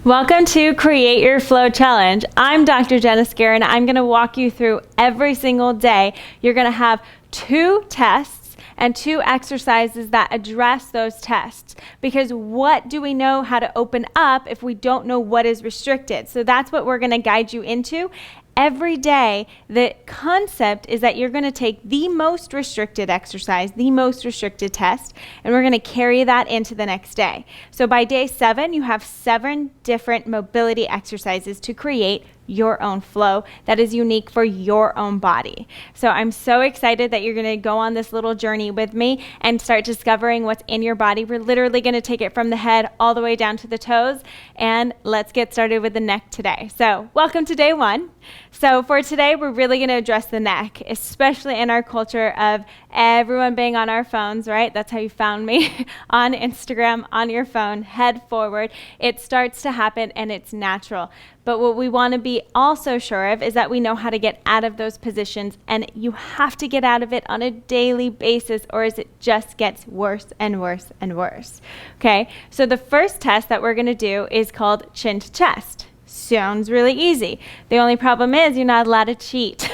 Welcome to Create Your Flow Challenge. I'm Dr. Jennifer, and I'm going to walk you through every single day. You're going to have 2 tests and 2 exercises that address those tests. Because what do we know how to open up if we don't know what is restricted? So that's what we're going to guide you into. Every day, the concept is that you're going to take the most restricted exercise, the most restricted test, and we're going to carry that into the next day. So by day 7, you have 7 different mobility exercises to create your own flow that is unique for your own body. So I'm so excited that you're going to go on this little journey with me and start discovering what's in your body. We're literally going to take it from the head all the way down to the toes, and let's get started with the neck today. So welcome to day 1. So for today, we're really going to address the neck, especially in our culture of everyone being on our phones, right? That's how you found me, on Instagram, on your phone, head forward. It starts to happen and it's natural. But what we want to be also sure of is that we know how to get out of those positions, and you have to get out of it on a daily basis, or as it just gets worse and worse and worse. Okay, so the first test that we're going to do is called chin to chest. Sounds really easy. The only problem is you're not allowed to cheat.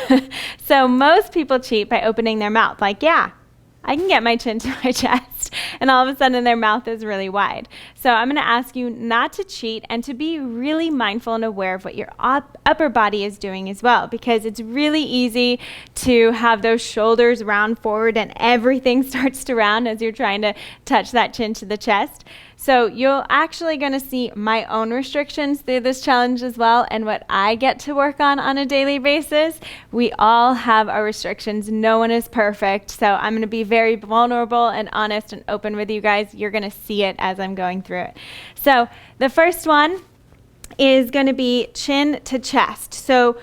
So most people cheat by opening their mouth, like, yeah, I can get my chin to my chest, and all of a sudden their mouth is really wide. So I'm going to ask you not to cheat and to be really mindful and aware of what your upper body is doing as well, because it's really easy to have those shoulders round forward and everything starts to round as you're trying to touch that chin to the chest. So you're actually going to see my own restrictions through this challenge as well, and what I get to work on a daily basis. We all have our restrictions. No one is perfect. So I'm going to be very vulnerable and honest and open with you guys. You're going to see it as I'm going through it. So the first one is going to be chin to chest. So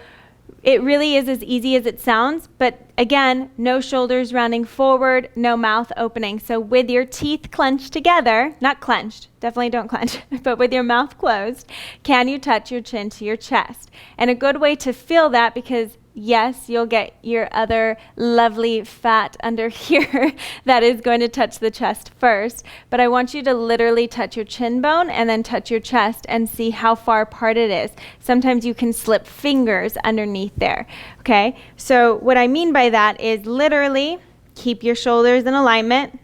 it really is as easy as it sounds, but again, no shoulders rounding forward, no mouth opening. So with your teeth clenched together, not clenched, definitely don't clench, but with your mouth closed, can you touch your chin to your chest? And a good way to feel that, because yes, you'll get your other lovely fat under here that is going to touch the chest first, but I want you to literally touch your chin bone and then touch your chest and see how far apart it is. Sometimes you can slip fingers underneath there, okay? So what I mean by that is literally keep your shoulders in alignment.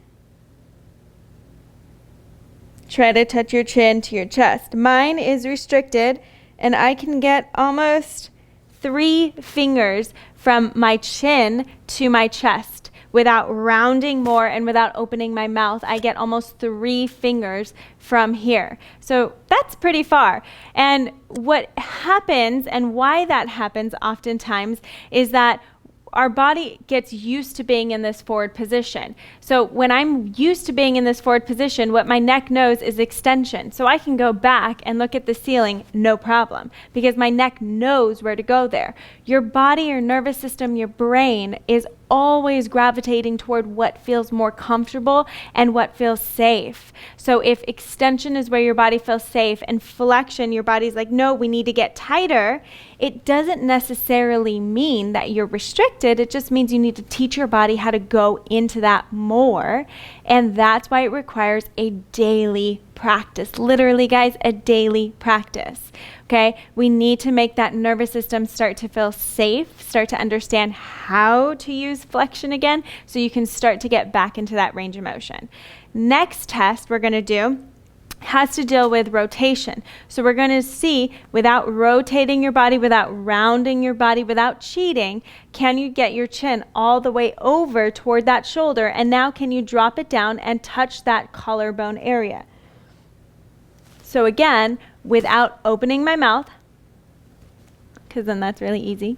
Try to touch your chin to your chest. Mine is restricted, and I can get almost 3 fingers from my chin to my chest without rounding more and without opening my mouth. I get almost 3 fingers from here. So that's pretty far. And what happens and why that happens oftentimes is that our body gets used to being in this forward position. So when I'm used to being in this forward position, what my neck knows is extension. So I can go back and look at the ceiling, no problem, because my neck knows where to go there. Your body, your nervous system, your brain is always gravitating toward what feels more comfortable and what feels safe. So if extension is where your body feels safe and flexion, your body's like, no, we need to get tighter, it doesn't necessarily mean that you're restricted. It just means you need to teach your body how to go into that more. And that's why it requires a daily practice. Literally, guys, a daily practice. Okay, we need to make that nervous system start to feel safe, start to understand how to use flexion again, so you can start to get back into that range of motion. Next test we're going to do has to deal with rotation. So we're going to see, without rotating your body, without rounding your body, without cheating, can you get your chin all the way over toward that shoulder, and now can you drop it down and touch that collarbone area? So again, without opening my mouth, because then that's really easy,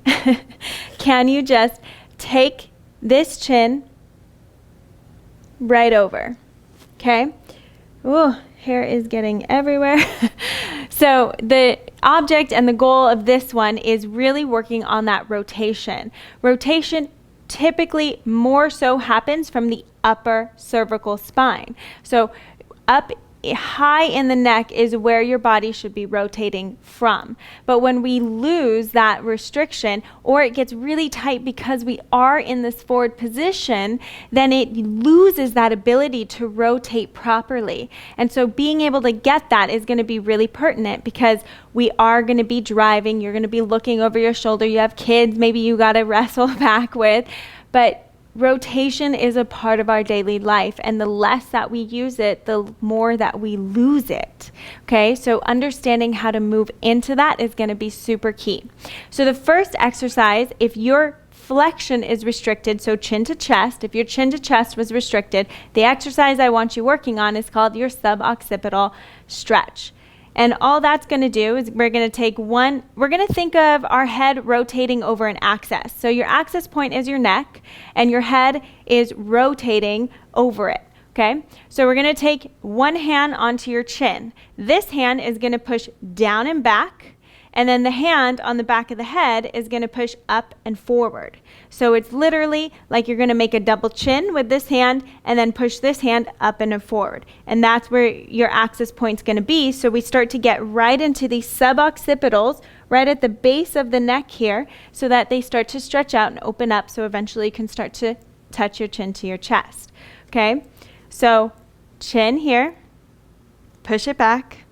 can you just take this chin right over? Okay? Ooh, hair is getting everywhere. So the object and the goal of this one is really working on that rotation. Rotation typically more so happens from the upper cervical spine. So up high in the neck is where your body should be rotating from. But when we lose that restriction, or it gets really tight because we are in this forward position, then it loses that ability to rotate properly. And so being able to get that is going to be really pertinent, because we are going to be driving, you're going to be looking over your shoulder, you have kids maybe you got to wrestle back with, but rotation is a part of our daily life, and the less that we use it, the more that we lose it. Okay, so understanding how to move into that is going to be super key. So the first exercise, if your flexion is restricted, so chin to chest, if your chin to chest was restricted, the exercise I want you working on is called your suboccipital stretch. And all that's going to do is we're going to think of our head rotating over an axis. So your axis point is your neck, and your head is rotating over it. Okay? So we're going to take one hand onto your chin. This hand is going to push down and back, and then the hand on the back of the head is going to push up and forward. So it's literally like you're going to make a double chin with this hand and then push this hand up and forward. And that's where your axis point's going to be. So we start to get right into these suboccipitals, right at the base of the neck here, so that they start to stretch out and open up, so eventually you can start to touch your chin to your chest. Okay? So chin here, push it back,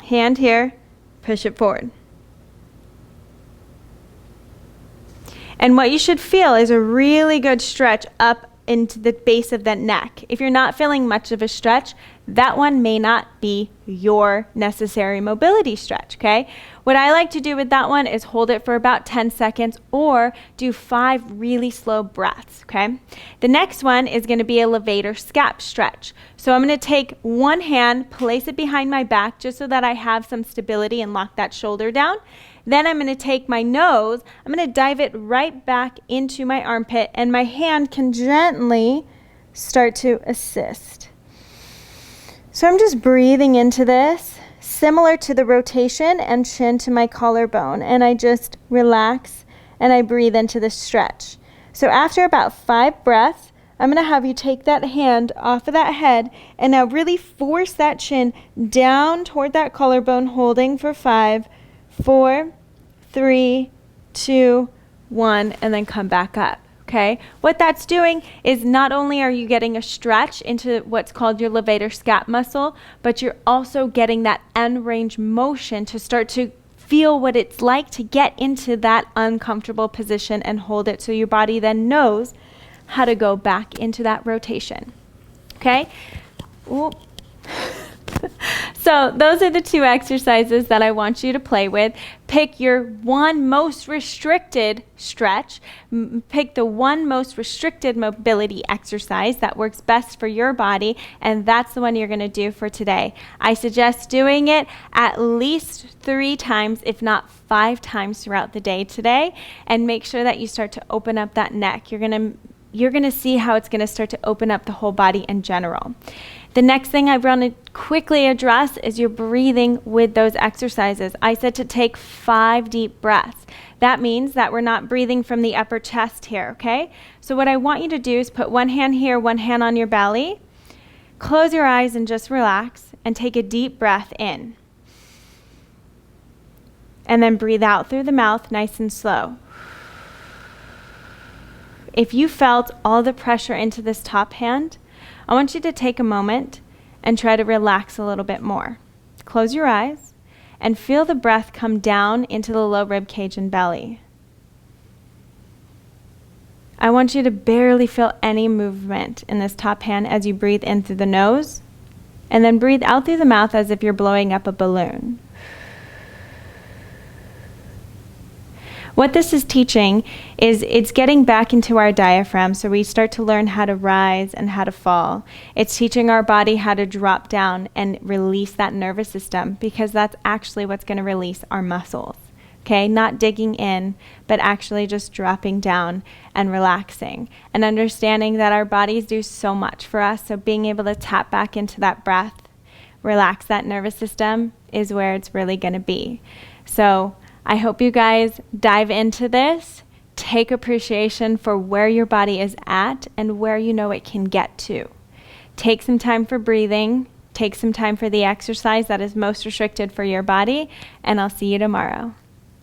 hand here, push it forward. And what you should feel is a really good stretch up into the base of that neck. If you're not feeling much of a stretch, that one may not be your necessary mobility stretch, okay? What I like to do with that one is hold it for about 10 seconds or do 5 really slow breaths, okay? The next one is going to be a levator scap stretch. So I'm going to take one hand, place it behind my back just so that I have some stability and lock that shoulder down. Then I'm going to take my nose, I'm going to dive it right back into my armpit, and my hand can gently start to assist. So I'm just breathing into this, similar to the rotation and chin to my collarbone, and I just relax and I breathe into the stretch. So after about 5 breaths, I'm going to have you take that hand off of that head and now really force that chin down toward that collarbone, holding for 5, 4, 3, 2, 1, and then come back up. Okay, what that's doing is not only are you getting a stretch into what's called your levator scap muscle, but you're also getting that end range motion to start to feel what it's like to get into that uncomfortable position and hold it, so your body then knows how to go back into that rotation. Okay? Ooh. So those are the 2 exercises that I want you to play with. Pick your one most restricted stretch. Pick the one most restricted mobility exercise that works best for your body, and that's the one you're going to do for today. I suggest doing it at least 3 times, if not 5 times throughout the day today, and make sure that you start to open up that neck. You're going to see how it's going to start to open up the whole body in general. The next thing I want to quickly address is your breathing with those exercises. I said to take 5 deep breaths. That means that we're not breathing from the upper chest here, okay? So what I want you to do is put one hand here, one hand on your belly. Close your eyes and just relax and take a deep breath in. And then breathe out through the mouth, nice and slow. If you felt all the pressure into this top hand, I want you to take a moment and try to relax a little bit more. Close your eyes and feel the breath come down into the low rib cage and belly. I want you to barely feel any movement in this top hand as you breathe in through the nose, and then breathe out through the mouth as if you're blowing up a balloon. What this is teaching is it's getting back into our diaphragm, so we start to learn how to rise and how to fall. It's teaching our body how to drop down and release that nervous system, because that's actually what's going to release our muscles. Okay, not digging in, but actually just dropping down and relaxing and understanding that our bodies do so much for us. So being able to tap back into that breath, relax that nervous system, is where it's really going to be. So I hope you guys dive into this, take appreciation for where your body is at and where you know it can get to. Take some time for breathing, take some time for the exercise that is most restricted for your body, and I'll see you tomorrow.